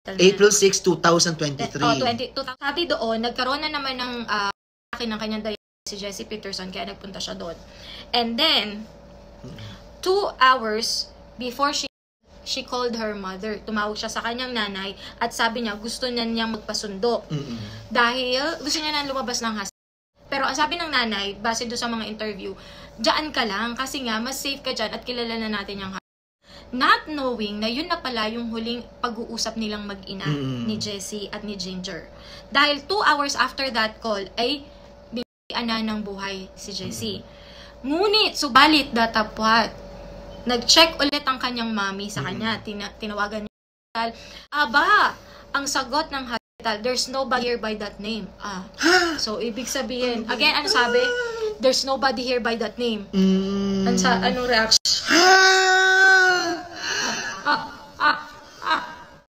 April 6, 2023. Sabi doon, nagkaroon na naman ng akin ng kanyang diagnosis si Jessie Peterson, kaya nagpunta siya doon. And then, 2 hours before she called her mother. Tumawag siya sa kanyang nanay at sabi niya gusto niya niyang magpasundo. Dahil gusto niya na lumabas ng hospital. Pero ang sabi ng nanay, base doon sa mga interview, dyan ka lang kasi nga mas safe ka dyan at kilala na natin yung not knowing na yun na pala yung huling pag-uusap nilang mag-ina ni Jessie at ni Ginger. Dahil 2 hours after that call ay binigyan na ng buhay si Jessie. Ngunit, subalit datapwat, nag-check ulit ang kanyang mami sa kanya. Tinawagan niya hospital. Aba, ang sagot ng hospital, there's nobody here by that name. So, ibig sabihin, again, ano sabi? There's nobody here by that name. Anong reaction?